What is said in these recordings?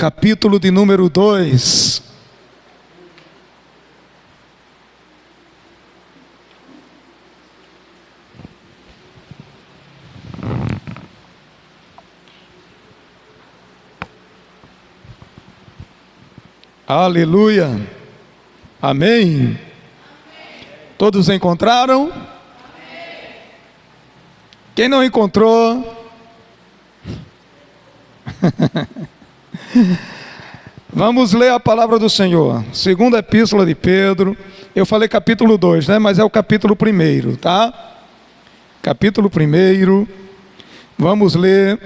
capítulo de número 2. Aleluia. Amém. Todos encontraram? Amém. Quem não encontrou? Vamos ler a palavra do Senhor. Segunda epístola de Pedro. Eu falei capítulo 2, né? Mas é o capítulo 1, tá? Capítulo 1. Vamos ler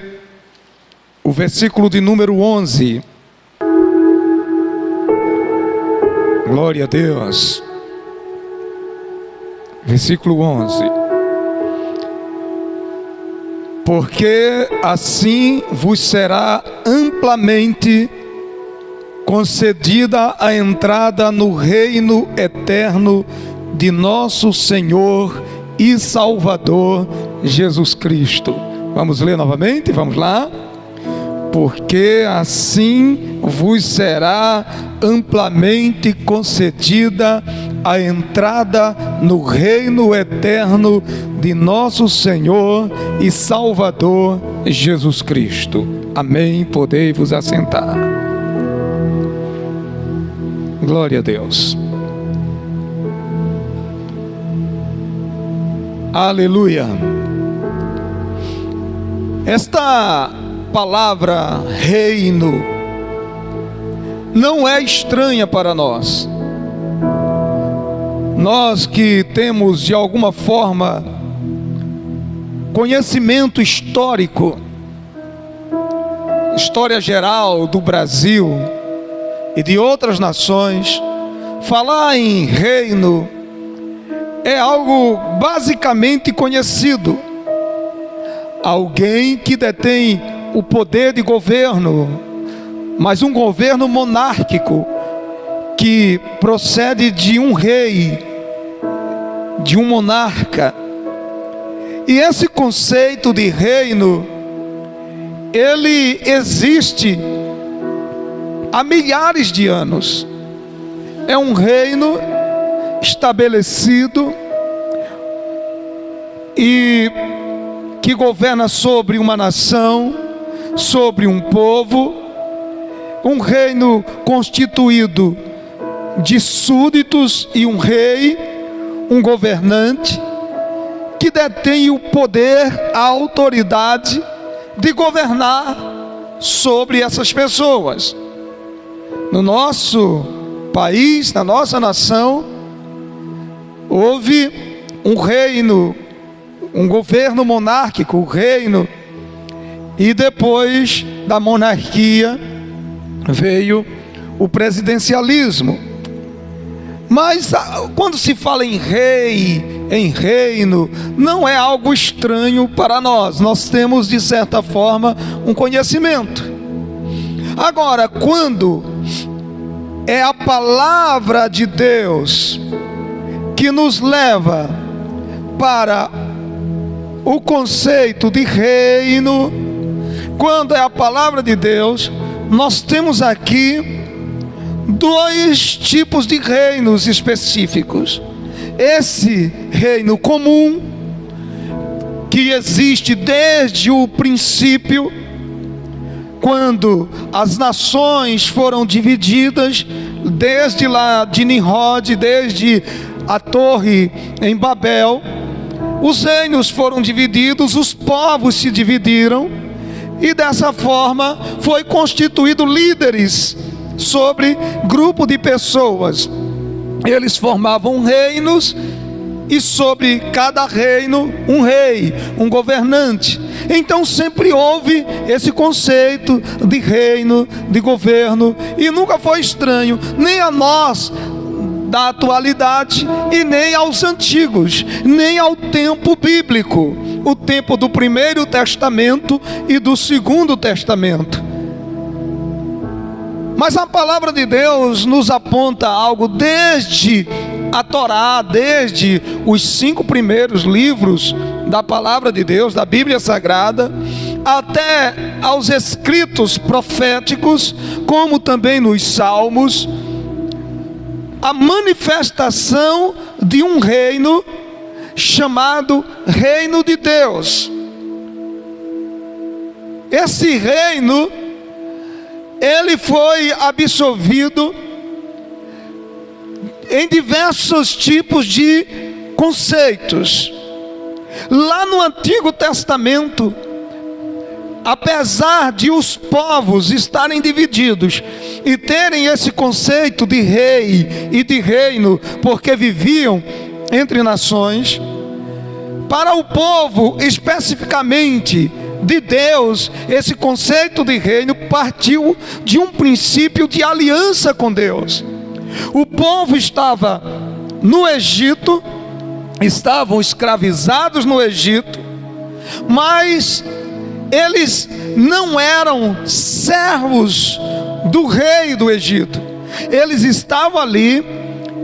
o versículo de número 11. Glória a Deus. Versículo 11. Porque assim vos será amplamente concedida a entrada no reino eterno de nosso Senhor e Salvador Jesus Cristo. Vamos ler novamente? Vamos lá? Porque assim vos será amplamente concedida a entrada no reino eterno de nosso Senhor e Salvador Jesus Cristo. Amém. Podei vos assentar. Glória a Deus. Aleluia. Esta palavra reino não é estranha para nós. Nós que temos de alguma forma conhecimento histórico, história geral do Brasil e de outras nações, falar em reino é algo basicamente conhecido. Alguém que detém o poder de governo, mas um governo monárquico que procede de um rei, de um monarca. E esse conceito de reino, ele existe há milhares de anos. É um reino estabelecido e que governa sobre uma nação, sobre um povo, um reino constituído de súditos e um rei, um governante, que detém o poder, a autoridade de governar sobre essas pessoas. No nosso país, na nossa nação, houve um reino, um governo monárquico, o reino, e depois da monarquia veio o presidencialismo. Mas quando se fala em rei, em reino, não é algo estranho para nós. Nós temos, de certa forma, um conhecimento. Agora, quando é a palavra de Deus que nos leva para o conceito de reino, quando é a palavra de Deus, nós temos aqui dois tipos de reinos específicos. Esse reino comum, que existe desde o princípio, quando as nações foram divididas, desde lá de Nimrod, desde a torre em Babel, os reinos foram divididos, os povos se dividiram, e dessa forma foi constituído líderes sobre grupo de pessoas. Eles formavam reinos, e sobre cada reino um rei, um governante. Então sempre houve esse conceito de reino, de governo, e nunca foi estranho, nem a nós da atualidade, e nem aos antigos, nem ao tempo bíblico, o tempo do Primeiro Testamento e do Segundo Testamento. Mas a palavra de Deus nos aponta algo desde a Torá, desde os 5 primeiros livros da palavra de Deus, da Bíblia Sagrada, até aos escritos proféticos, como também nos Salmos, a manifestação de um reino chamado Reino de Deus. Esse reino, ele foi absorvido em diversos tipos de conceitos. Lá no Antigo Testamento, apesar de os povos estarem divididos e terem esse conceito de rei e de reino, porque viviam entre nações, para o povo especificamente de Deus, esse conceito de reino partiu de um princípio de aliança com Deus. O povo estava no Egito, estavam escravizados no Egito, mas eles não eram servos do rei do Egito. Eles estavam ali,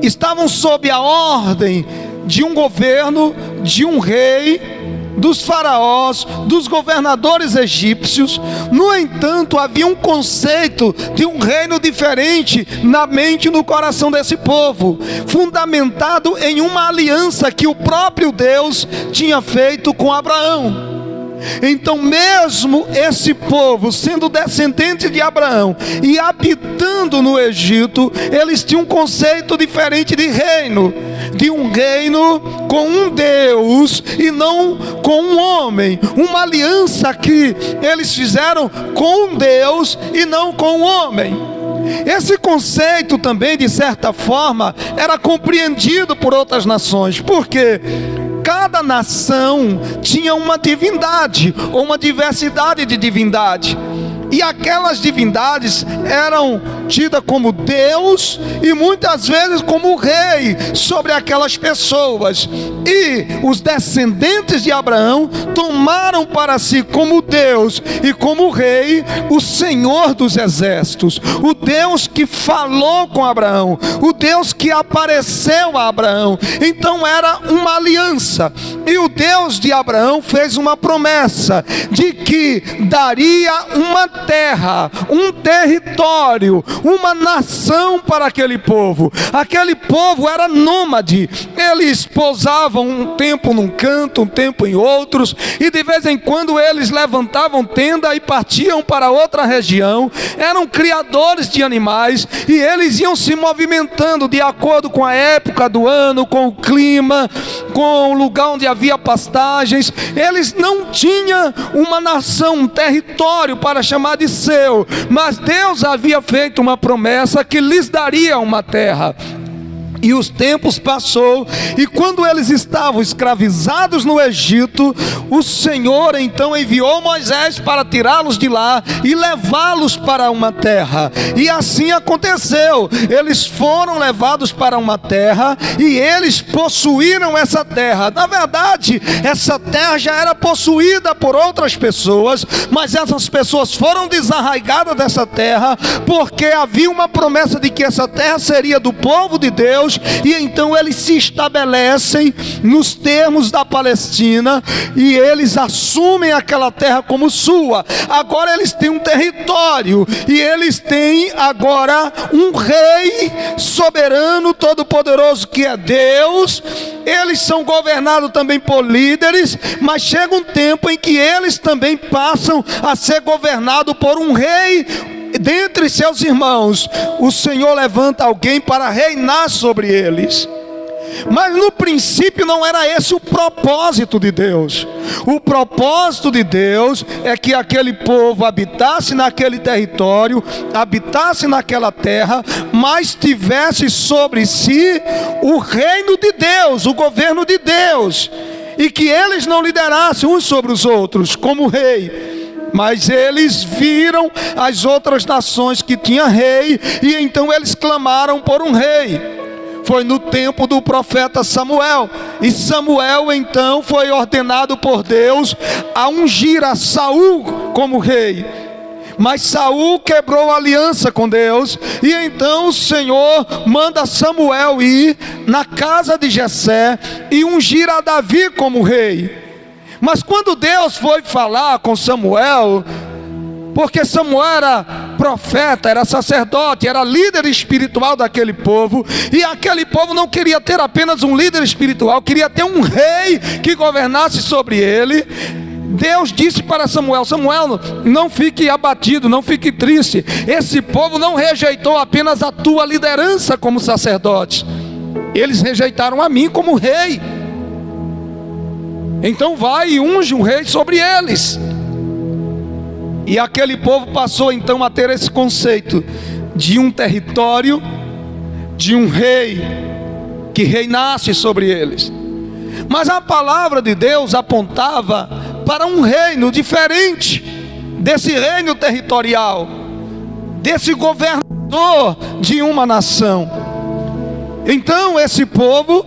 estavam sob a ordem de um governo, de um rei, dos faraós, dos governadores egípcios. No entanto, havia um conceito de um reino diferente na mente e no coração desse povo, fundamentado em uma aliança que o próprio Deus tinha feito com Abraão. Então, mesmo esse povo sendo descendente de Abraão e habitando no Egito, eles tinham um conceito diferente de reino, de um reino com um Deus e não com um homem, uma aliança que eles fizeram com Deus e não com o homem. Esse conceito também, de certa forma, era compreendido por outras nações, porque cada nação tinha uma divindade, ou uma diversidade de divindade, e aquelas divindades eram tidas como Deus e muitas vezes como rei sobre aquelas pessoas. E os descendentes de Abraão tomaram para si como Deus e como rei o Senhor dos exércitos, o Deus que falou com Abraão, o Deus que apareceu a Abraão. Então era uma aliança, e o Deus de Abraão fez uma promessa de que daria uma terra, um território, uma nação para aquele povo. Aquele povo era nômade, eles pousavam um tempo num canto, um tempo em outros, e de vez em quando eles levantavam tenda e partiam para outra região. Eram criadores de animais e eles iam se movimentando de acordo com a época do ano, com o clima, com o lugar onde havia pastagens. Eles não tinham uma nação, um território para chamar de seu, mas Deus havia feito uma promessa que lhes daria uma terra. E os tempos passou, e quando eles estavam escravizados no Egito, o Senhor então enviou Moisés para tirá-los de lá e levá-los para uma terra. E assim aconteceu. Eles foram levados para uma terra e eles possuíram essa terra. Na verdade, essa terra já era possuída por outras pessoas, mas essas pessoas foram desarraigadas dessa terra, porque havia uma promessa de que essa terra seria do povo de Deus. E então eles se estabelecem nos termos da Palestina e eles assumem aquela terra como sua. Agora eles têm um território e eles têm agora um rei soberano, todo-poderoso, que é Deus. Eles são governados também por líderes, mas chega um tempo em que eles também passam a ser governados por um rei. Dentre seus irmãos, o Senhor levanta alguém para reinar sobre eles. Mas no princípio não era esse o propósito de Deus. O propósito de Deus é que aquele povo habitasse naquele território, habitasse naquela terra, mas tivesse sobre si o reino de Deus, o governo de Deus, e que eles não liderassem uns sobre os outros como rei. Mas eles viram as outras nações que tinham rei, e então eles clamaram por um rei. Foi no tempo do profeta Samuel, e Samuel então foi ordenado por Deus a ungir a Saul como rei. Mas Saul quebrou a aliança com Deus, e então o Senhor manda Samuel ir na casa de Jessé e ungir a Davi como rei. Mas quando Deus foi falar com Samuel, porque Samuel era profeta, era sacerdote, era líder espiritual daquele povo, e aquele povo não queria ter apenas um líder espiritual, queria ter um rei que governasse sobre ele. Deus disse para Samuel: Samuel, não fique abatido, não fique triste, esse povo não rejeitou apenas a tua liderança como sacerdote, eles rejeitaram a mim como rei. Então vai e unge um rei sobre eles. E aquele povo passou então a ter esse conceito de um território, de um rei que reinasse sobre eles. Mas a palavra de Deus apontava para um reino diferente desse reino territorial, desse governador de uma nação. Então esse povo,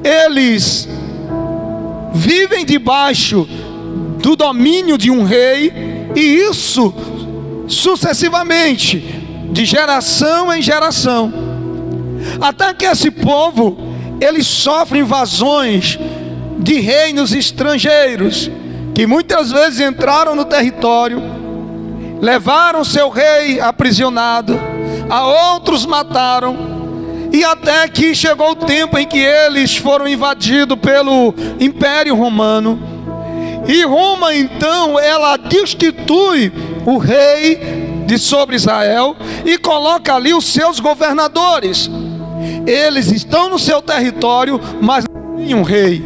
eles vivem debaixo do domínio de um rei, e isso sucessivamente, de geração em geração, até que esse povo, eles sofrem invasões de reinos estrangeiros, que muitas vezes entraram no território, levaram seu rei aprisionado, a outros mataram, e até que chegou o tempo em que eles foram invadidos pelo Império Romano. E Roma então, ela destitui o rei de sobre Israel e coloca ali os seus governadores. Eles estão no seu território, mas não têm um rei,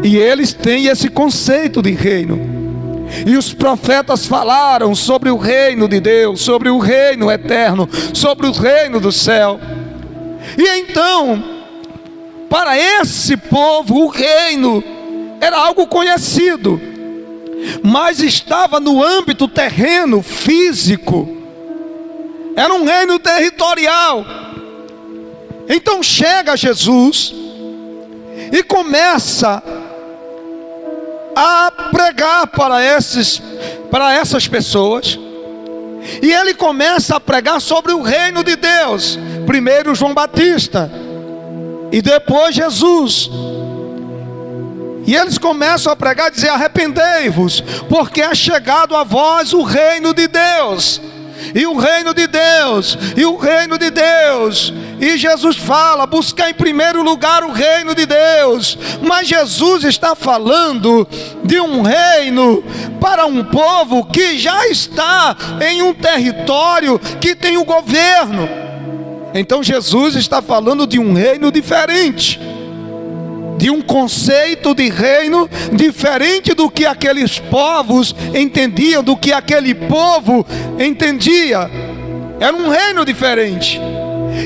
e eles têm esse conceito de reino. E os profetas falaram sobre o reino de Deus, sobre o reino eterno, sobre o reino do céu. E então, para esse povo, o reino era algo conhecido, mas estava no âmbito terreno, físico. Era um reino territorial. Então chega Jesus e começa a pregar para essas pessoas. E ele começa a pregar sobre o reino de Deus. Primeiro João Batista, e depois Jesus. E eles começam a pregar e dizer: arrependei-vos, porque é chegado a vós o reino de Deus. E o reino de Deus, e o reino de Deus. E Jesus fala: buscar em primeiro lugar o reino de Deus. Mas Jesus está falando de um reino para um povo que já está em um território que tem o governo. Então Jesus está falando de um reino diferente, de um conceito de reino diferente do que aqueles povos entendiam, do que aquele povo entendia. Era um reino diferente.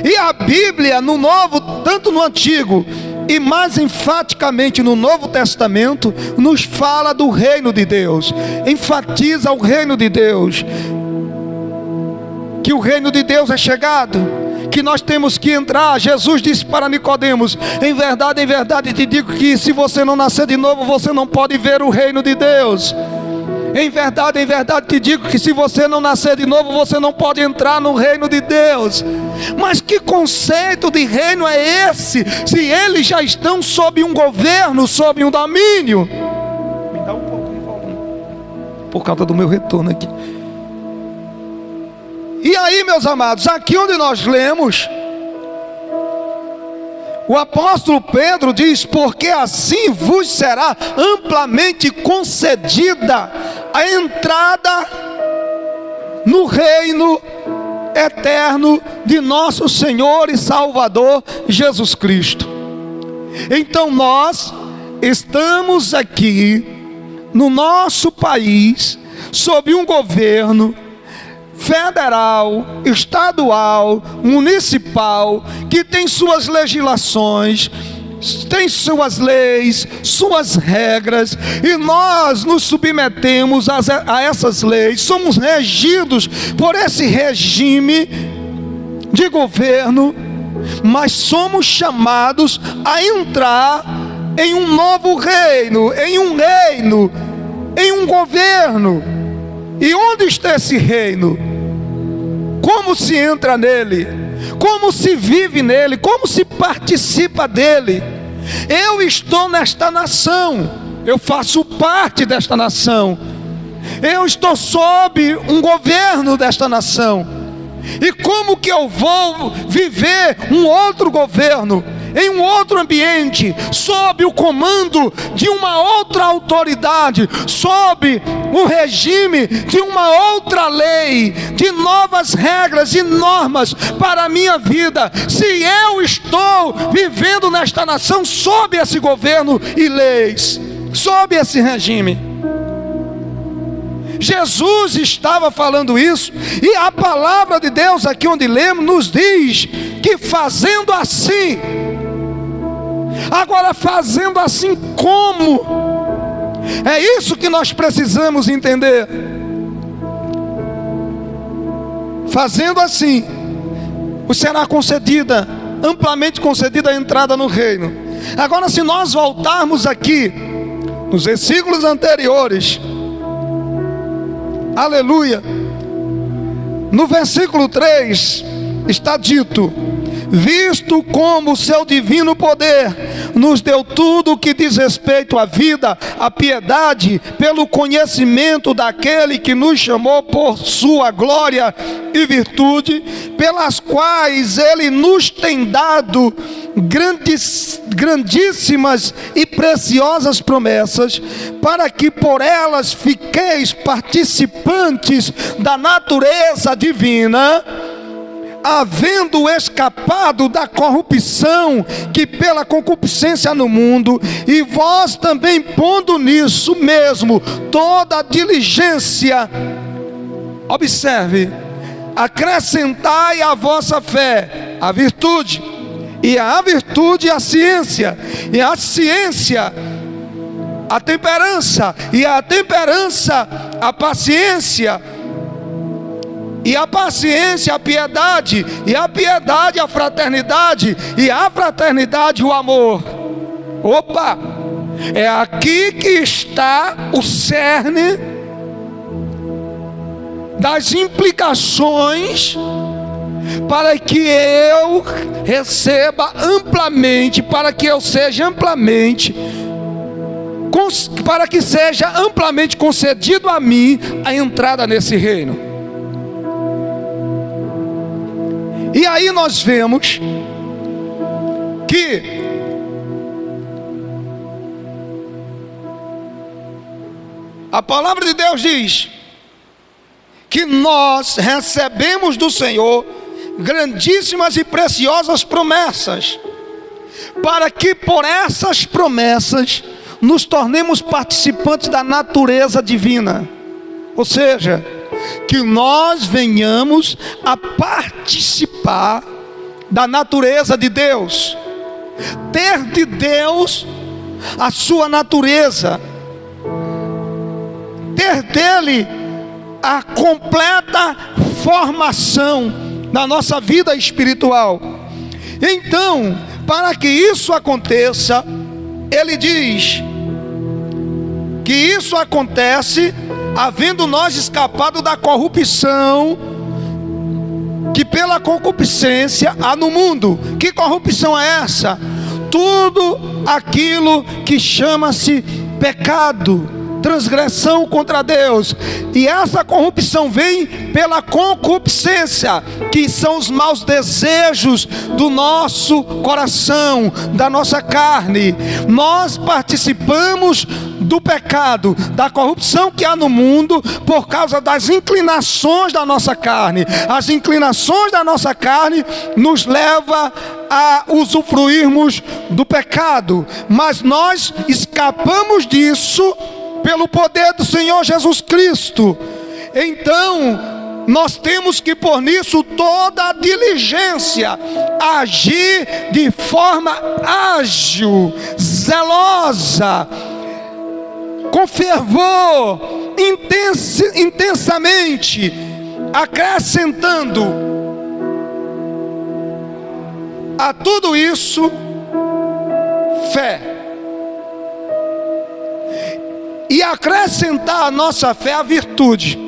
E a Bíblia no Novo, tanto no Antigo e mais enfaticamente no Novo Testamento, nos fala do reino de Deus, enfatiza o reino de Deus, que o reino de Deus é chegado, que nós temos que entrar. Jesus disse para Nicodemos: em verdade te digo que se você não nascer de novo, você não pode ver o reino de Deus. Em verdade te digo que se você não nascer de novo, você não pode entrar no reino de Deus. Mas que conceito de reino é esse, se eles já estão sob um governo, sob um domínio? Me dá um pouquinho, por causa do meu retorno aqui. E aí, meus amados, aqui onde nós lemos, o apóstolo Pedro diz: porque assim vos será amplamente concedida a entrada no reino eterno de nosso Senhor e Salvador Jesus Cristo. Então nós estamos aqui no nosso país, sob um governo federal, estadual, municipal, que tem suas legislações, tem suas leis, suas regras, e nós nos submetemos a essas leis, somos regidos por esse regime de governo, mas somos chamados a entrar em um novo reino, em um governo. E onde está esse reino? Como se entra nele? Como se vive nele? Como se participa dele? Eu estou nesta nação, eu faço parte desta nação. eu estou sob um governo desta nação. E como que eu vou viver um outro governo, em um outro ambiente, sob o comando de uma outra autoridade, sob o regime de uma outra lei, de novas regras e normas para a minha vida, se eu estou vivendo nesta nação sob esse governo e leis, sob esse regime? Jesus estava falando isso, e a palavra de Deus aqui onde lemos nos diz que fazendo assim. Agora, fazendo assim como? É isso que nós precisamos entender. Fazendo assim, vos será concedida, amplamente concedida a entrada no reino. Agora, se nós voltarmos aqui nos versículos anteriores, aleluia, no versículo 3 está dito: visto como o seu divino poder nos deu tudo o que diz respeito à vida, à piedade, pelo conhecimento daquele que nos chamou por sua glória e virtude, pelas quais ele nos tem dado grandíssimas e preciosas promessas, para que por elas fiqueis participantes da natureza divina, havendo escapado da corrupção que pela concupiscência no mundo, e vós também pondo nisso mesmo toda a diligência. Observe: acrescentai à vossa fé a virtude, e a virtude a ciência, e a ciência a temperança, e a temperança a paciência, e a paciência a piedade, e a piedade a fraternidade, e a fraternidade o amor. Opa! É aqui que está o cerne das implicações para que eu receba amplamente, para que eu seja amplamente, para que seja amplamente concedido a mim a entrada nesse reino. E aí nós vemos que a palavra de Deus diz que nós recebemos do Senhor grandíssimas e preciosas promessas, para que por essas promessas nos tornemos participantes da natureza divina. Ou seja, que nós venhamos a participar da natureza de Deus, ter de Deus a sua natureza, ter dele a completa formação da nossa vida espiritual. Então, para que isso aconteça, ele diz que isso acontece havendo nós escapado da corrupção que pela concupiscência há no mundo. Que corrupção é essa? Tudo aquilo que chama-se pecado, transgressão contra Deus. E essa corrupção vem pela concupiscência, que são os maus desejos do nosso coração, da nossa carne. Nós participamos do pecado, da corrupção que há no mundo, por causa das inclinações da nossa carne. As inclinações da nossa carne nos levam a usufruirmos do pecado, mas nós escapamos disso pelo poder do Senhor Jesus Cristo. Então, nós temos que pôr nisso toda a diligência, agir de forma ágil, zelosa, com fervor, intensamente, acrescentando a tudo isso fé. E acrescentar a nossa fé a virtude.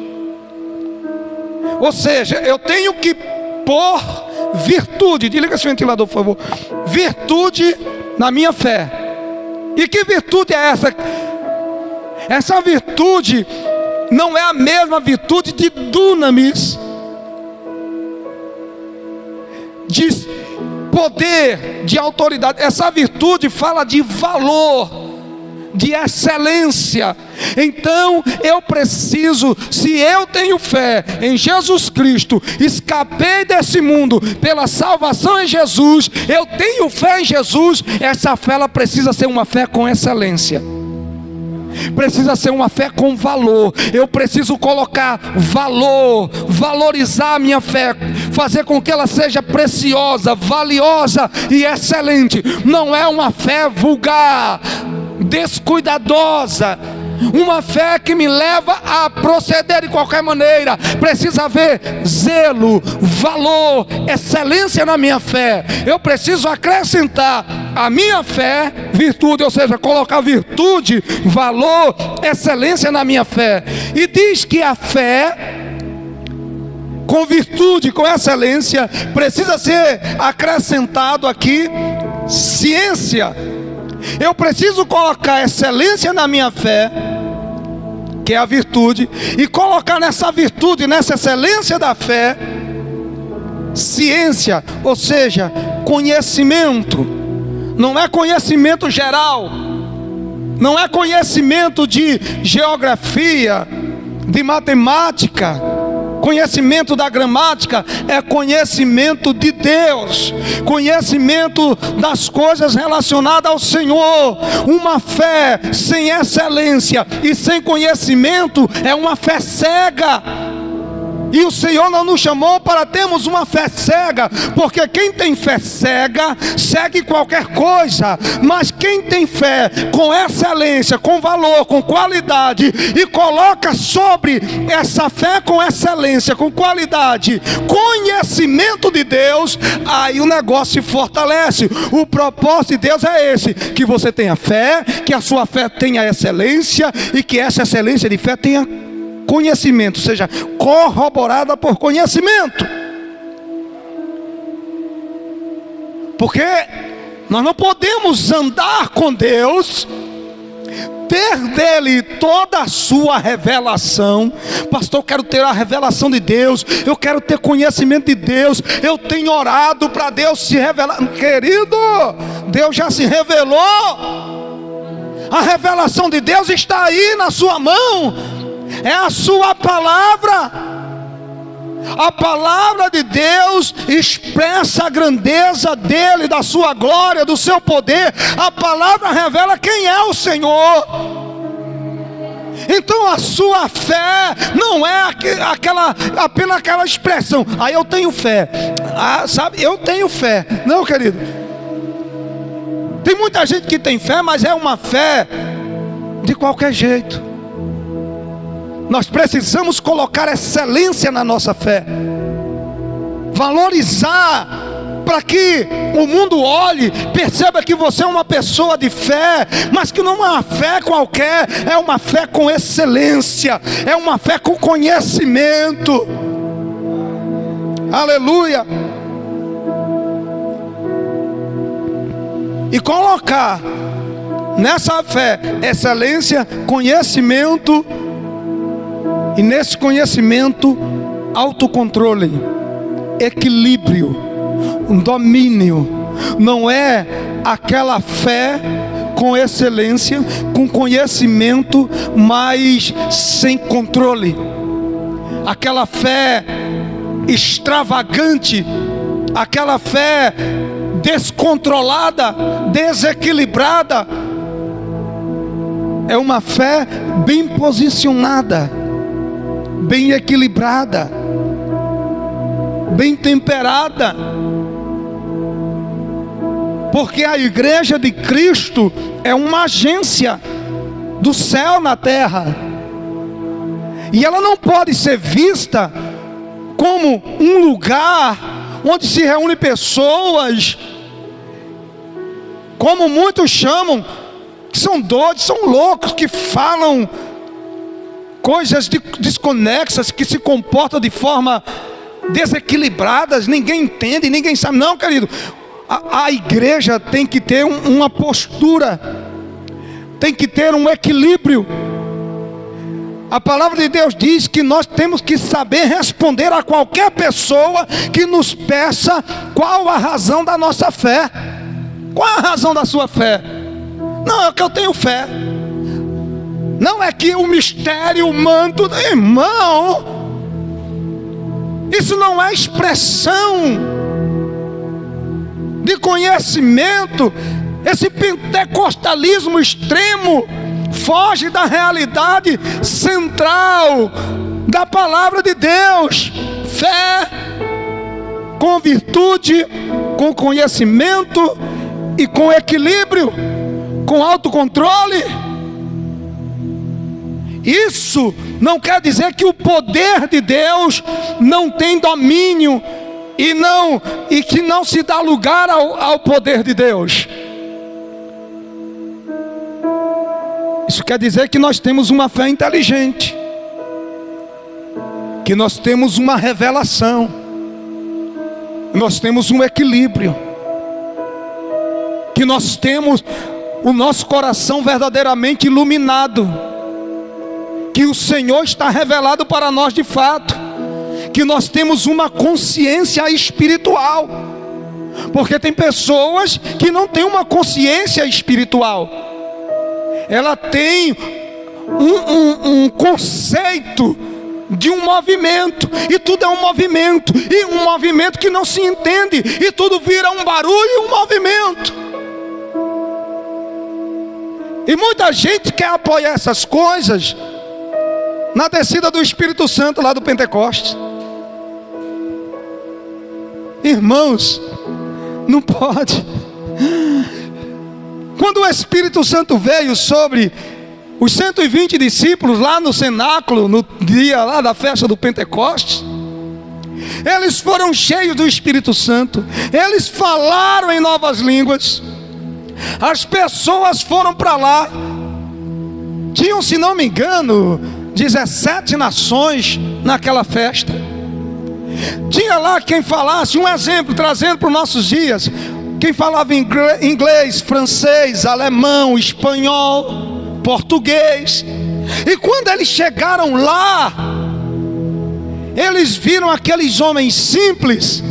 Ou seja, eu tenho que pôr virtude, desliga esse ventilador por favor, virtude na minha fé. E que virtude é essa? Essa virtude não é a mesma virtude de dunamis, de poder, de autoridade. Essa virtude fala de valor, de excelência. Então eu preciso, se eu tenho fé em Jesus Cristo, escapei desse mundo pela salvação em Jesus, eu tenho fé em Jesus, essa fé ela precisa ser uma fé com excelência, precisa ser uma fé com valor. Eu preciso colocar valor, valorizar a minha fé, fazer com que ela seja preciosa, valiosa e excelente. Não é uma fé vulgar, descuidadosa, uma fé que me leva a proceder de qualquer maneira. Precisa haver zelo, valor, excelência na minha fé. Eu preciso acrescentar à minha fé virtude, ou seja, colocar virtude, valor, excelência na minha fé. E diz que a fé com virtude, com excelência, precisa ser acrescentado aqui ciência. Eu preciso colocar excelência na minha fé, que é a virtude, e colocar nessa virtude, nessa excelência da fé, ciência, ou seja, conhecimento. Não é conhecimento geral, não é conhecimento de geografia, de matemática, conhecimento da gramática, é conhecimento de Deus, conhecimento das coisas relacionadas ao Senhor. Uma fé sem excelência e sem conhecimento é uma fé cega. E o Senhor não nos chamou para termos uma fé cega, porque quem tem fé cega, segue qualquer coisa. Mas quem tem fé com excelência, com valor, com qualidade, e coloca sobre essa fé com excelência, com qualidade, conhecimento de Deus, aí o negócio se fortalece. O propósito de Deus é esse: que você tenha fé, que a sua fé tenha excelência, e que essa excelência de fé tenha conhecimento, seja corroborada por conhecimento. Porque nós não podemos andar com Deus, ter dele toda a sua revelação. Pastor, eu quero ter a revelação de Deus, eu quero ter conhecimento de Deus, eu tenho orado para Deus se revelar. Querido, Deus já se revelou. A revelação de Deus está aí na sua mão, é a sua palavra. A palavra de Deus expressa a grandeza dele, da sua glória, do seu poder. A palavra revela quem é o Senhor. Então a sua fé não é apenas aquela expressão: ah, eu tenho fé, sabe, eu tenho fé. Não, querido, tem muita gente que tem fé, mas é uma fé de qualquer jeito. Nós precisamos colocar excelência na nossa fé, valorizar, para que o mundo olhe, perceba que você é uma pessoa de fé, mas que não é uma fé qualquer, é uma fé com excelência, é uma fé com conhecimento. Aleluia! E colocar nessa fé excelência, conhecimento, e nesse conhecimento, autocontrole, equilíbrio, domínio. Não é aquela fé com excelência, com conhecimento, mas sem controle. Aquela fé extravagante, aquela fé descontrolada, desequilibrada. É uma fé bem posicionada, bem equilibrada, bem temperada. Porque a igreja de Cristo é uma agência do céu na terra, e ela não pode ser vista como um lugar onde se reúnem pessoas, como muitos chamam, que são doidos, são loucos, que falam coisas desconexas, que se comportam de forma desequilibradas, ninguém entende, ninguém sabe. Não, querido, a igreja tem que ter uma postura, tem que ter um equilíbrio. A palavra de Deus diz que nós temos que saber responder a qualquer pessoa que nos peça qual a razão da nossa fé. Qual a razão da sua fé? Não, é que eu tenho fé. Não é que o mistério, o manto, irmão, isso não é expressão de conhecimento. Esse pentecostalismo extremo foge da realidade central da palavra de Deus. Fé com virtude, com conhecimento e com equilíbrio, com autocontrole. Isso não quer dizer que o poder de Deus não tem domínio e que não se dá lugar ao poder de Deus. Isso quer dizer que nós temos uma fé inteligente, que nós temos uma revelação, nós temos um equilíbrio, que nós temos o nosso coração verdadeiramente iluminado, que o Senhor está revelado para nós de fato, que nós temos uma consciência espiritual, porque tem pessoas que não têm uma consciência espiritual. Ela tem um conceito de um movimento, e tudo é um movimento, e um movimento que não se entende, e tudo vira um barulho e um movimento. E muita gente quer apoiar essas coisas na descida do Espírito Santo lá do Pentecostes. Irmãos, não pode. Quando o Espírito Santo veio sobre os 120 discípulos lá no cenáculo, no dia lá da festa do Pentecostes, eles foram cheios do Espírito Santo, eles falaram em novas línguas, as pessoas foram para lá, tinham, se não me engano, 17 nações naquela festa. Tinha lá quem falasse, um exemplo, trazendo para os nossos dias, quem falava inglês, francês, alemão, espanhol, português. E quando eles chegaram lá, eles viram aqueles homens simples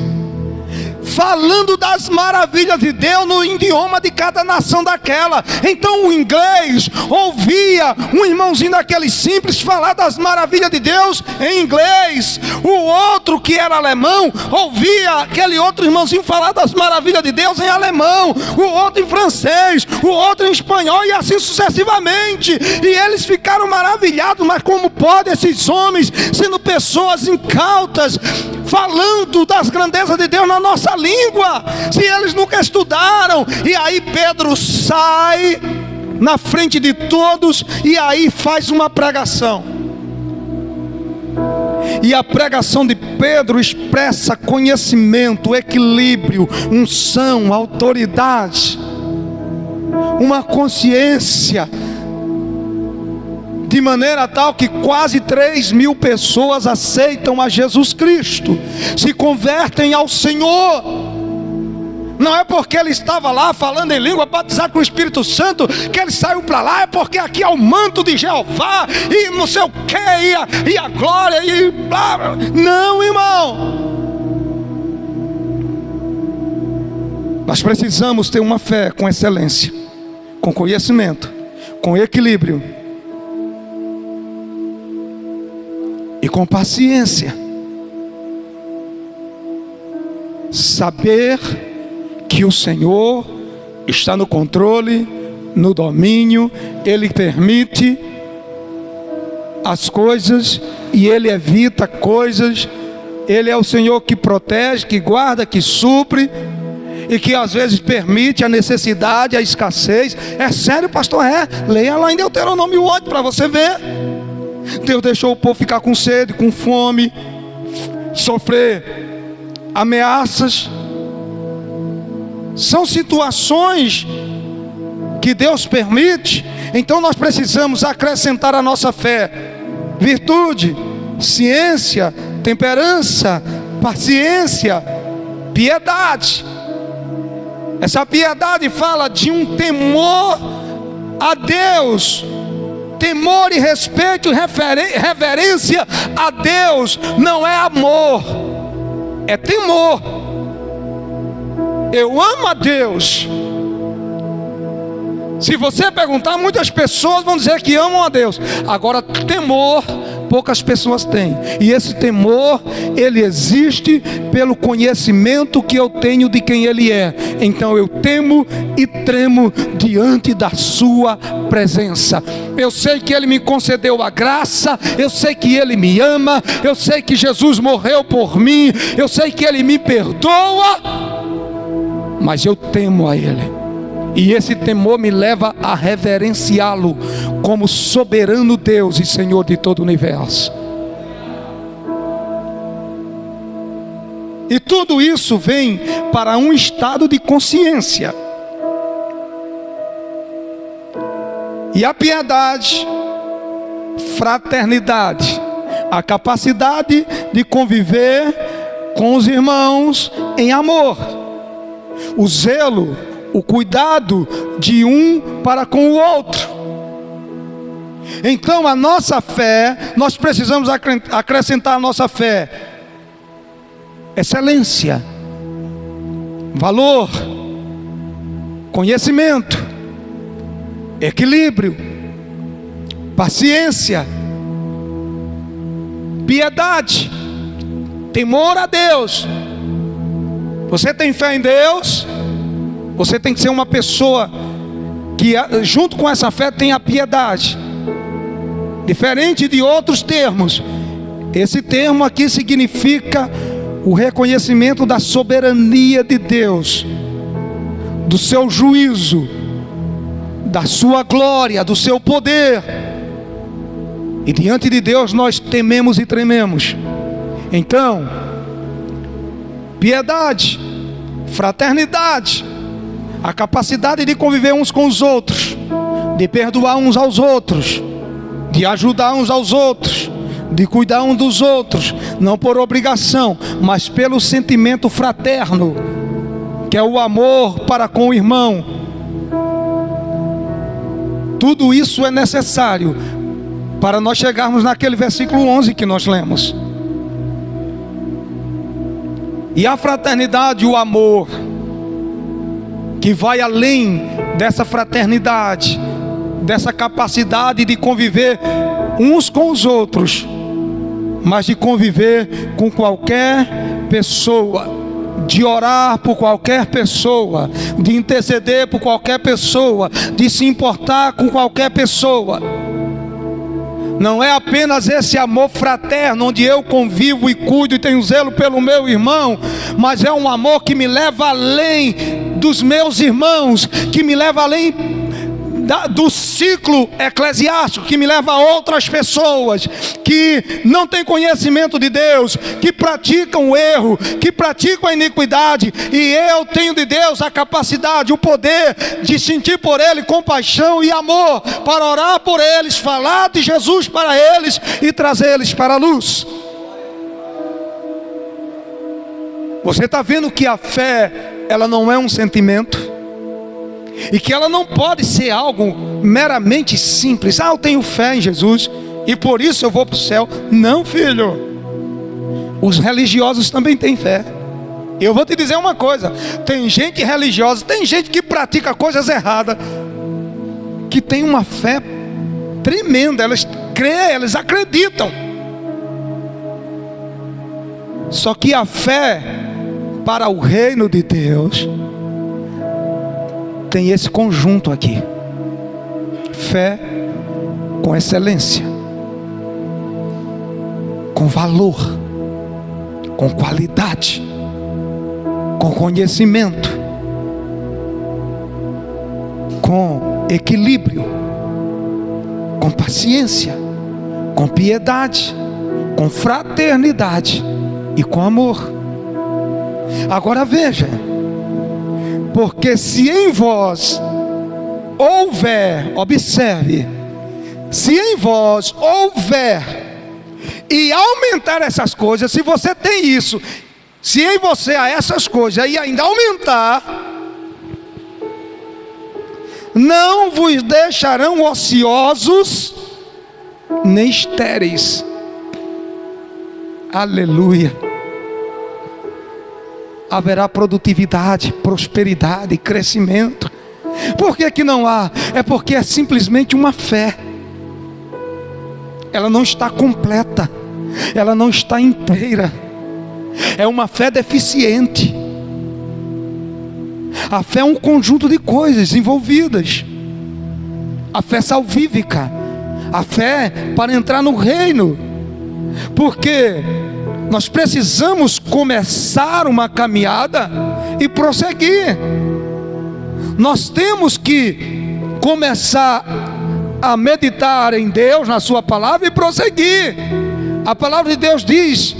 falando das maravilhas de Deus no idioma de cada nação daquela. Então o inglês ouvia um irmãozinho daqueles simples falar das maravilhas de Deus em inglês. O outro, que era alemão, ouvia aquele outro irmãozinho falar das maravilhas de Deus em alemão. O outro em francês, o outro em espanhol, e assim sucessivamente. E eles ficaram maravilhados. Mas como pode esses homens, sendo pessoas incautas, falando das grandezas de Deus na nossa língua, se eles nunca estudaram? E aí Pedro sai na frente de todos e aí faz uma pregação. E a pregação de Pedro expressa conhecimento, equilíbrio, unção, autoridade, uma consciência, de maneira tal que quase 3.000 pessoas aceitam a Jesus Cristo, se convertem ao Senhor. Não é porque ele estava lá falando em língua, batizado com o Espírito Santo, que ele saiu para lá. É porque aqui é o manto de Jeová, e não sei o que, e a glória, e blá, blá. Não, irmão. Nós precisamos ter uma fé com excelência, com conhecimento, com equilíbrio e com paciência. Saber que o Senhor está no controle, no domínio, Ele permite as coisas e Ele evita coisas. Ele é o Senhor que protege, que guarda, que supre, e que às vezes permite a necessidade, a escassez. É sério, pastor? Leia lá em Deuteronômio 8 para você ver. Deus deixou o povo ficar com sede, com fome, sofrer ameaças. São situações que Deus permite. Então nós precisamos acrescentar à nossa fé virtude, ciência, temperança, paciência, piedade. Essa piedade fala de um temor a Deus, temor e respeito e reverência a Deus não é amor, é temor. Eu amo a Deus. Se você perguntar, muitas pessoas vão dizer que amam a Deus. Agora, temor, poucas pessoas têm. E esse temor, ele existe pelo conhecimento que eu tenho de quem Ele é. Então eu temo e tremo diante da sua presença. Eu sei que Ele me concedeu a graça, eu sei que Ele me ama, eu sei que Jesus morreu por mim, eu sei que Ele me perdoa, mas eu temo a Ele. E esse temor me leva a reverenciá-lo como soberano Deus e Senhor de todo o universo. E tudo isso vem para um estado de consciência. E a piedade, fraternidade, a capacidade de conviver com os irmãos em amor, o zelo, o cuidado de um para com o outro. Então a nossa fé, nós precisamos acrescentar à nossa fé excelência, valor, conhecimento, equilíbrio, paciência, piedade, temor a Deus. Você tem fé em Deus? Você tem que ser uma pessoa que junto com essa fé tem a piedade. Diferente de outros termos, esse termo aqui significa o reconhecimento da soberania de Deus, do seu juízo, da sua glória, do seu poder. E diante de Deus nós tememos e trememos. Então, piedade, fraternidade, a capacidade de conviver uns com os outros, de perdoar uns aos outros, de ajudar uns aos outros, de cuidar uns dos outros, não por obrigação, mas pelo sentimento fraterno, que é o amor para com o irmão. Tudo isso é necessário para nós chegarmos naquele versículo 11 que nós lemos. E a fraternidade, o amor, que vai além dessa fraternidade, dessa capacidade de conviver uns com os outros, mas de conviver com qualquer pessoa, de orar por qualquer pessoa, de interceder por qualquer pessoa, de se importar com qualquer pessoa. Não é apenas esse amor fraterno, onde eu convivo e cuido e tenho zelo pelo meu irmão, mas é um amor que me leva além dos meus irmãos, que me leva além do ciclo eclesiástico, que me leva a outras pessoas que não têm conhecimento de Deus, que praticam o erro, que praticam a iniquidade, e eu tenho de Deus a capacidade, o poder de sentir por ele compaixão e amor, para orar por eles, falar de Jesus para eles e trazer eles para a luz. Você está vendo que a fé, ela não é um sentimento, e que ela não pode ser algo meramente simples. Eu tenho fé em Jesus e por isso eu vou para o céu. Não, filho. Os religiosos também têm fé. Eu vou te dizer uma coisa: tem gente religiosa, tem gente que pratica coisas erradas, que tem uma fé tremenda. Elas creem, elas acreditam. Só que a fé para o reino de Deus tem esse conjunto aqui: fé com excelência, com valor, com qualidade, com conhecimento, com equilíbrio, com paciência, com piedade, com fraternidade e com amor. Agora veja, porque se em vós houver, observe, se em vós houver e aumentar essas coisas, se você tem isso, se em você há essas coisas e ainda aumentar, não vos deixarão ociosos nem estéreis. Aleluia. Haverá produtividade, prosperidade, crescimento. Por que que não há? É porque é simplesmente uma fé. Ela não está completa, ela não está inteira. É uma fé deficiente. A fé é um conjunto de coisas envolvidas. A fé salvífica, a fé para entrar no reino. Porque nós precisamos começar uma caminhada e prosseguir. Nós temos que começar a meditar em Deus, na sua palavra, e prosseguir. A palavra de Deus diz: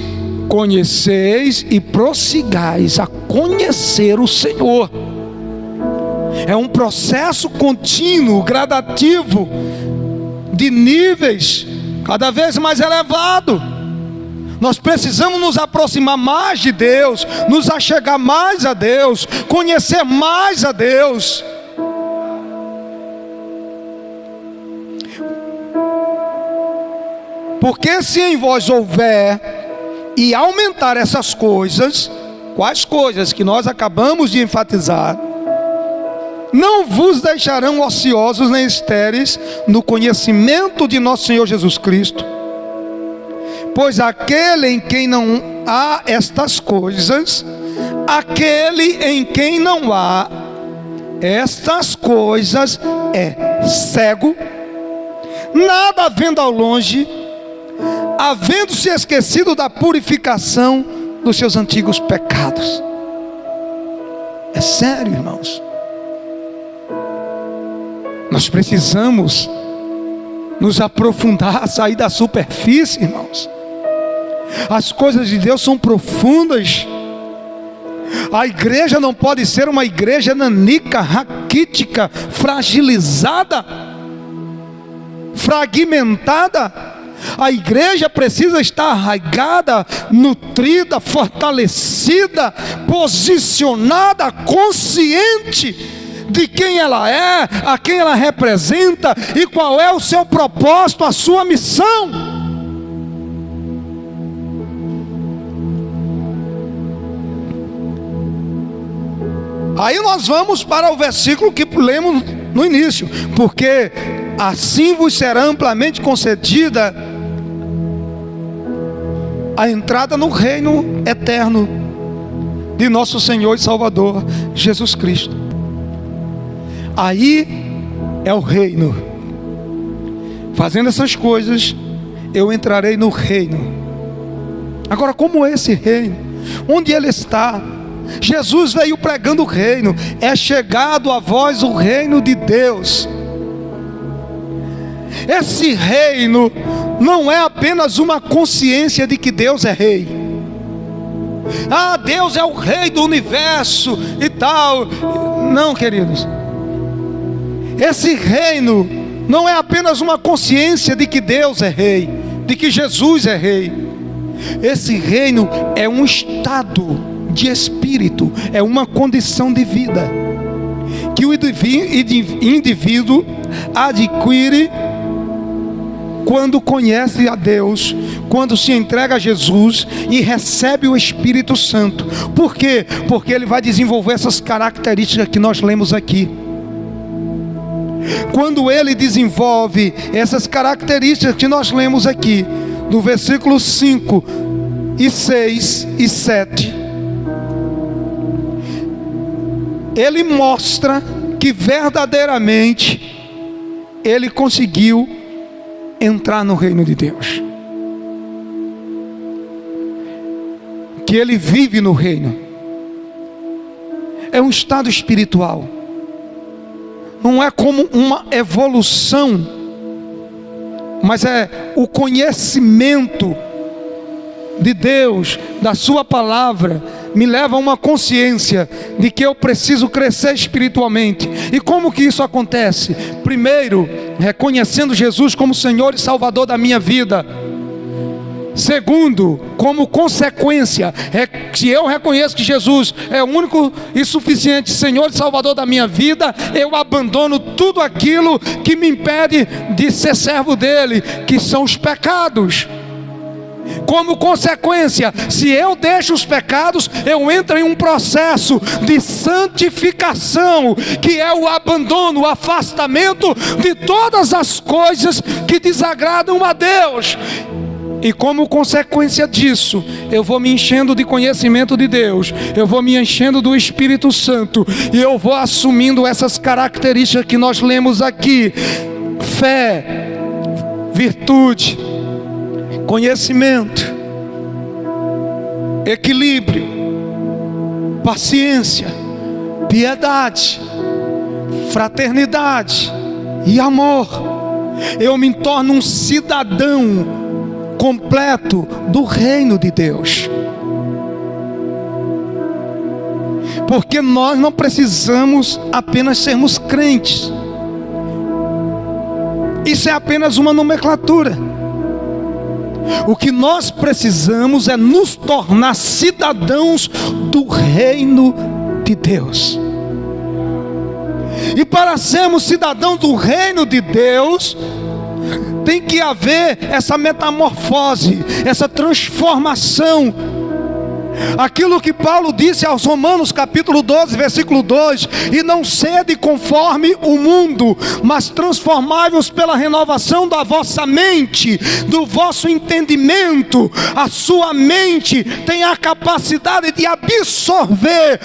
conheceis e prossigais a conhecer o Senhor. É um processo contínuo, gradativo, de níveis cada vez mais elevado. Nós precisamos nos aproximar mais de Deus, nos achegar mais a Deus, conhecer mais a Deus. Porque se em vós houver e aumentar essas coisas, quais coisas que nós acabamos de enfatizar, não vos deixarão ociosos nem estéreis no conhecimento de nosso Senhor Jesus Cristo. Pois aquele em quem não há estas coisas, aquele em quem não há estas coisas é cego, nada vendo ao longe, havendo-se esquecido da purificação dos seus antigos pecados. É sério, irmãos. Nós precisamos nos aprofundar, sair da superfície, irmãos. As coisas de Deus são profundas. A igreja não pode ser uma igreja nanica, raquítica, fragilizada, fragmentada. A igreja precisa estar arraigada, nutrida, fortalecida, posicionada, consciente de quem ela é, a quem ela representa e qual é o seu propósito, a sua missão. Aí nós vamos para o versículo que lemos no início: porque assim vos será amplamente concedida a entrada no reino eterno de nosso Senhor e Salvador Jesus Cristo. Aí é o reino. Fazendo essas coisas, eu entrarei no reino. Agora, como é esse reino? Onde ele está? Jesus veio pregando o reino. É chegado a vós o reino de Deus. Esse reino não é apenas uma consciência de que Deus é rei. Ah, Deus é o rei do universo e tal. Não, queridos. Esse reino não é apenas uma consciência de que Deus é rei, de que Jesus é rei. Esse reino é um estado de espírito, é uma condição de vida que o indivíduo adquire quando conhece a Deus, quando se entrega a Jesus e recebe o Espírito Santo. Por quê? Porque ele vai desenvolver essas características que nós lemos aqui. Quando ele desenvolve essas características que nós lemos aqui, no versículo 5 e 6 e 7, ele mostra que verdadeiramente ele conseguiu entrar no reino de Deus, que ele vive no reino. É um estado espiritual, não é como uma evolução, mas é o conhecimento de Deus, da sua palavra, me leva a uma consciência de que eu preciso crescer espiritualmente. E como que isso acontece? Primeiro, reconhecendo Jesus como Senhor e Salvador da minha vida. Segundo, como consequência, se eu reconheço que Jesus é o único e suficiente Senhor e Salvador da minha vida, eu abandono tudo aquilo que me impede de ser servo dele, que são os pecados. Como consequência, se eu deixo os pecados, eu entro em um processo de santificação, que é o abandono, o afastamento de todas as coisas que desagradam a Deus. E como consequência disso, eu vou me enchendo de conhecimento de Deus, eu vou me enchendo do Espírito Santo, e eu vou assumindo essas características que nós lemos aqui: fé, virtude, conhecimento, equilíbrio, paciência, piedade, fraternidade e amor. Eu me torno um cidadão completo do reino de Deus. Porque nós não precisamos apenas sermos crentes. Isso é apenas uma nomenclatura. O que nós precisamos é nos tornar cidadãos do reino de Deus. E para sermos cidadãos do reino de Deus, tem que haver essa metamorfose, essa transformação. Aquilo que Paulo disse aos Romanos capítulo 12, versículo 2: e não sede conforme o mundo, mas transformai-vos pela renovação da vossa mente, do vosso entendimento. A sua mente tem a capacidade de absorver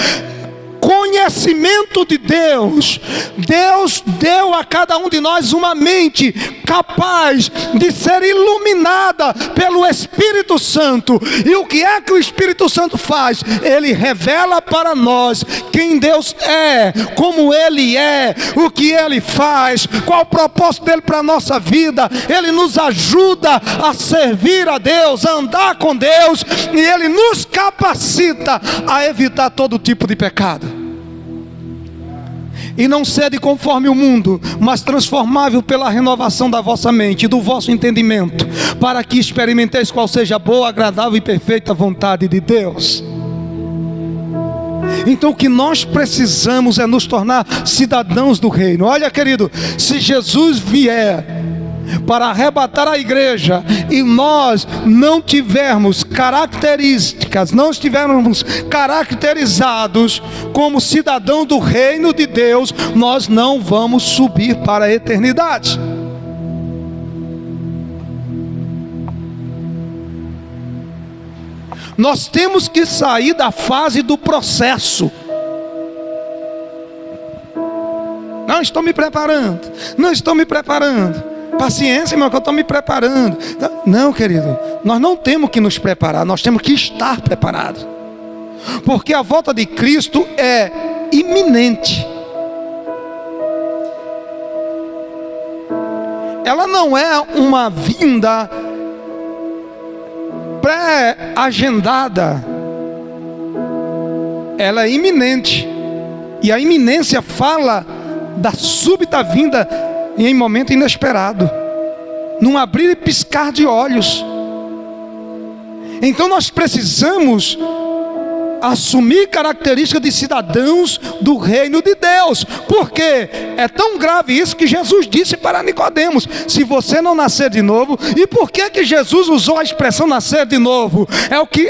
conhecimento de Deus. Deus deu a cada um de nós uma mente capaz de ser iluminada pelo Espírito Santo. E o que é que o Espírito Santo faz? Ele revela para nós quem Deus é, como Ele é, o que Ele faz, qual o propósito dele para a nossa vida. Ele nos ajuda a servir a Deus, a andar com Deus, e Ele nos capacita a evitar todo tipo de pecado. E não sede conforme o mundo, mas transformável pela renovação da vossa mente e do vosso entendimento, para que experimenteis qual seja a boa, agradável e perfeita vontade de Deus. Então o que nós precisamos é nos tornar cidadãos do reino. Olha, querido, se Jesus vier para arrebatar a igreja e nós não tivermos características, não estivermos caracterizados como cidadão do reino de Deus, nós não vamos subir para a eternidade. Nós temos que sair da fase do processo. Não estou me preparando, não estou me preparando. Paciência, irmão, que eu estou me preparando. Não, querido, nós não temos que nos preparar, nós temos que estar preparados. Porque a volta de Cristo é iminente. Ela não é uma vinda pré-agendada. Ela é iminente. E a iminência fala da súbita vinda em momento inesperado, num abrir e piscar de olhos. Então nós precisamos assumir características de cidadãos do reino de Deus. Porque é tão grave isso que Jesus disse para Nicodemos: se você não nascer de novo. E por que Jesus usou a expressão nascer de novo?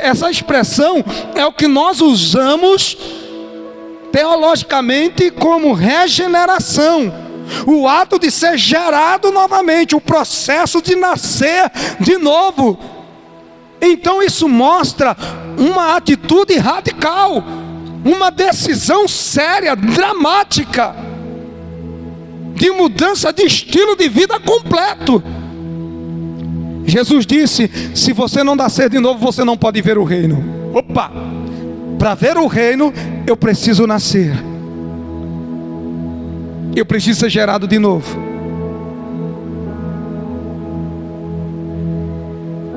Essa expressão é o que nós usamos teologicamente como regeneração. O ato de ser gerado novamente, o processo de nascer de novo. Então isso mostra uma atitude radical, uma decisão séria, dramática, de mudança de estilo de vida completo. Jesus disse: se você não nascer de novo, você não pode ver o reino. Opa! Para ver o reino, eu preciso nascer. Eu preciso ser gerado de novo.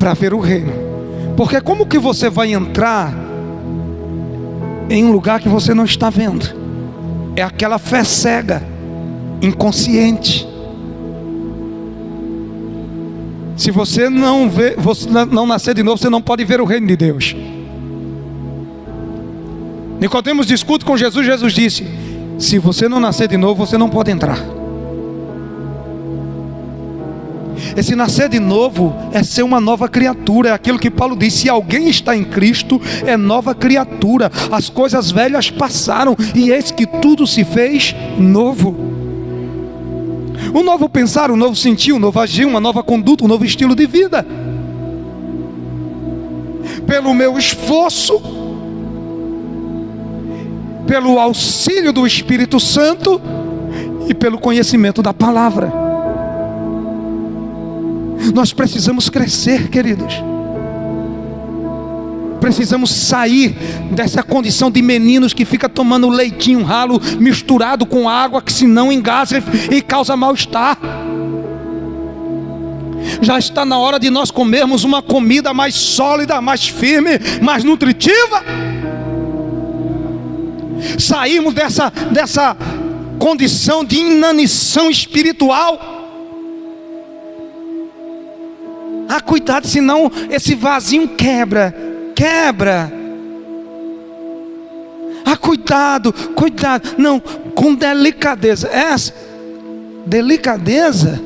Para ver o reino. Porque como que você vai entrar em um lugar que você não está vendo? É aquela fé cega, inconsciente. Se você não nascer de novo, você não pode ver o reino de Deus. Nicodemos discute com Jesus. Jesus disse: se você não nascer de novo, você não pode entrar. Esse nascer de novo é ser uma nova criatura. É aquilo que Paulo diz: se alguém está em Cristo, é nova criatura. As coisas velhas passaram e eis que tudo se fez novo. Um novo pensar, um novo sentir, um novo agir, uma nova conduta, um novo estilo de vida. Pelo meu esforço, pelo auxílio do Espírito Santo e pelo conhecimento da palavra. Nós precisamos crescer, queridos. Precisamos sair dessa condição de meninos que fica tomando leitinho ralo misturado com água, que senão engasga e causa mal-estar. Já está na hora de nós comermos uma comida mais sólida, mais firme, mais nutritiva. Sairmos dessa condição de inanição espiritual. Cuidado, senão esse vasinho quebra. Cuidado. Não, com delicadeza. Essa delicadeza.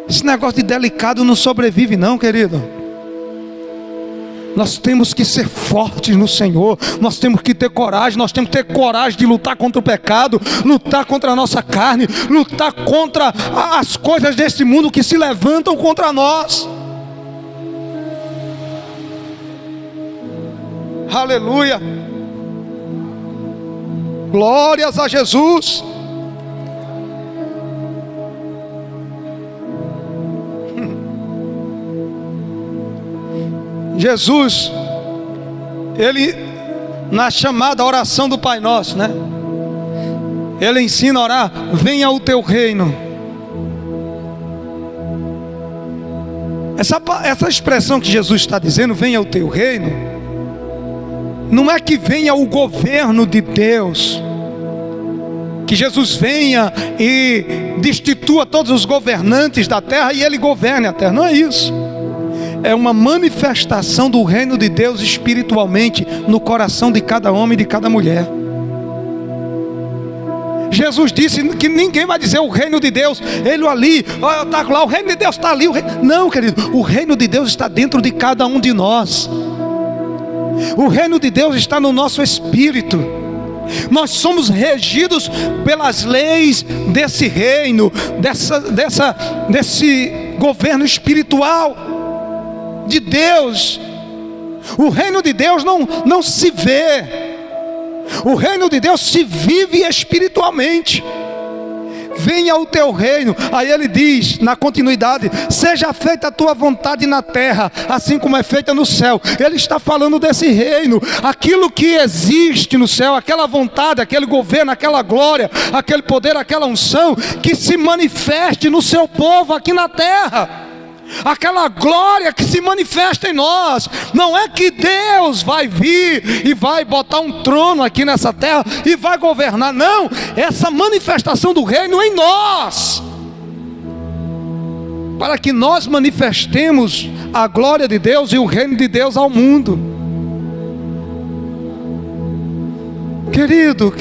Esse negócio de delicado não sobrevive não, querido. Nós temos que ser fortes no Senhor. Nós temos que ter coragem. Nós temos que ter coragem de lutar contra o pecado, lutar contra a nossa carne, lutar contra as coisas deste mundo que se levantam contra nós. Aleluia. Glórias a Jesus. Jesus, ele, na chamada oração do Pai Nosso, né? Ele ensina a orar: venha o teu reino. Essa expressão que Jesus está dizendo, venha o teu reino, não é que venha o governo de Deus, que Jesus venha e destitua todos os governantes da terra e ele governe a terra. Não é isso. É uma manifestação do reino de Deus espiritualmente no coração de cada homem e de cada mulher. Jesus disse que ninguém vai dizer o reino de Deus, ele ali, está lá, o reino de Deus está ali. Não, querido, o reino de Deus está dentro de cada um de nós. O reino de Deus está no nosso espírito. Nós somos regidos pelas leis desse reino, desse governo espiritual de Deus. O reino de Deus não se vê. O reino de Deus se vive espiritualmente. Venha o teu reino. Aí ele diz na continuidade: seja feita a tua vontade na terra, assim como é feita no céu. Ele está falando desse reino, aquilo que existe no céu, aquela vontade, aquele governo, aquela glória, aquele poder, aquela unção que se manifeste no seu povo aqui na terra. Aquela glória que se manifesta em nós. Não é que Deus vai vir e vai botar um trono aqui nessa terra e vai governar. Não, essa manifestação do reino em nós, para que nós manifestemos a glória de Deus e o reino de Deus ao mundo. Querido,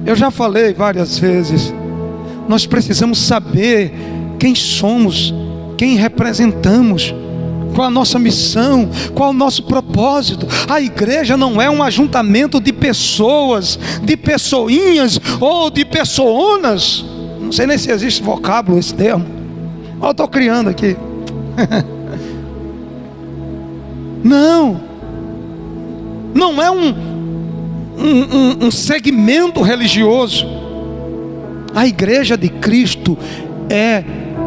eu já falei várias vezes, nós precisamos saber quem somos, quem representamos, qual a nossa missão, qual o nosso propósito. A igreja não é um ajuntamento de pessoas, de pessoinhas ou de pessoonas. Não sei nem se existe vocábulo esse termo, mas eu estou criando aqui. Não é um segmento religioso. A igreja de Cristo é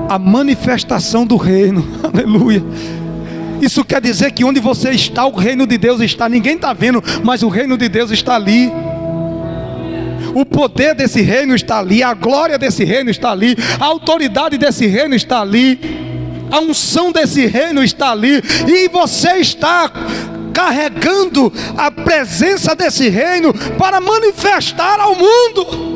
a manifestação do reino. Aleluia. Isso quer dizer que onde você está, o reino de Deus está. Ninguém está vendo, mas o reino de Deus está ali. O poder desse reino está ali, a glória desse reino está ali, a autoridade desse reino está ali, a unção desse reino está ali, e você está carregando a presença desse reino para manifestar ao mundo.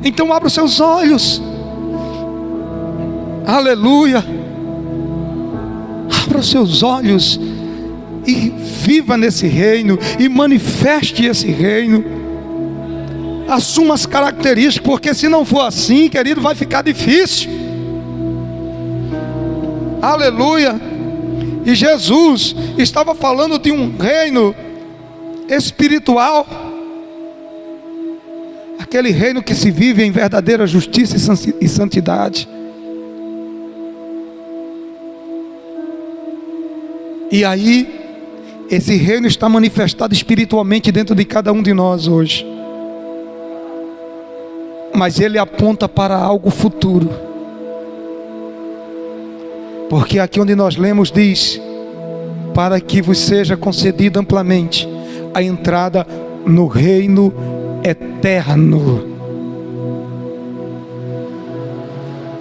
Então abra os seus olhos. Aleluia. Abra os seus olhos e viva nesse reino, e manifeste esse reino. Assuma as características, porque se não for assim, querido, vai ficar difícil. Aleluia. E Jesus estava falando de um reino espiritual, aquele reino que se vive em verdadeira justiça e santidade. E aí, esse reino está manifestado espiritualmente dentro de cada um de nós hoje. Mas ele aponta para algo futuro. Porque aqui onde nós lemos diz: para que vos seja concedida amplamente a entrada no reino eterno.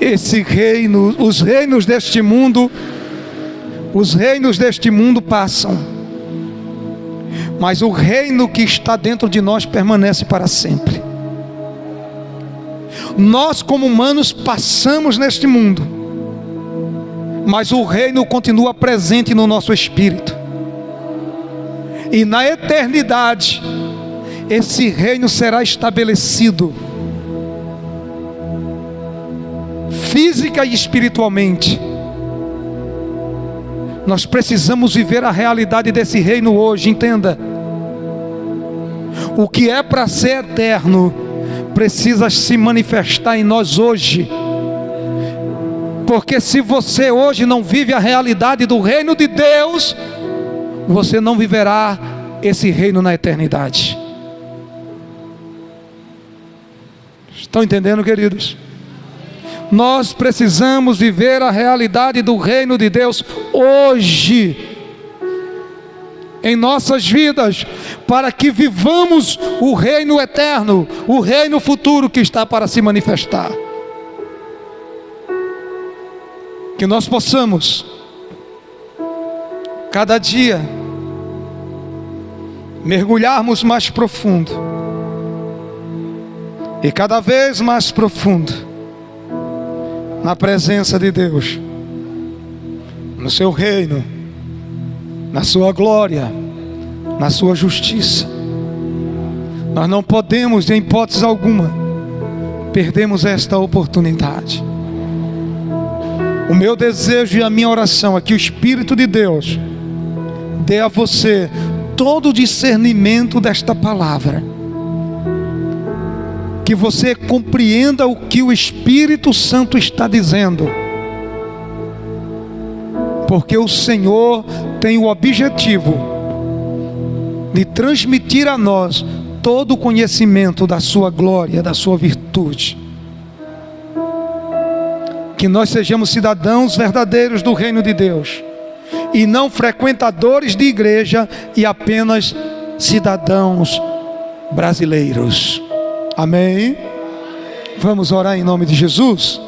Esse reino, os reinos deste mundo passam, mas o reino que está dentro de nós permanece para sempre. Nós como humanos passamos neste mundo, mas o reino continua presente no nosso espírito. E na eternidade, esse reino será estabelecido, física e espiritualmente. Nós precisamos viver a realidade desse reino hoje, entenda. O que é para ser eterno, precisa se manifestar em nós hoje. Porque se você hoje não vive a realidade do reino de Deus, você não viverá esse reino na eternidade. Estão entendendo, queridos? Nós precisamos viver a realidade do reino de Deus hoje, em nossas vidas, para que vivamos o reino eterno, o reino futuro que está para se manifestar. Que nós possamos, cada dia, mergulharmos mais profundo, e cada vez mais profundo, na presença de Deus, no seu reino, na sua glória, na sua justiça. Nós não podemos, em hipótese alguma, perdermos esta oportunidade. O meu desejo e a minha oração é que o Espírito de Deus dê a você todo o discernimento desta palavra, que você compreenda o que o Espírito Santo está dizendo, porque o Senhor tem o objetivo de transmitir a nós todo o conhecimento da sua glória, da sua virtude. Que nós sejamos cidadãos verdadeiros do reino de Deus, e não frequentadores de igreja e apenas cidadãos brasileiros. Amém? Vamos orar em nome de Jesus?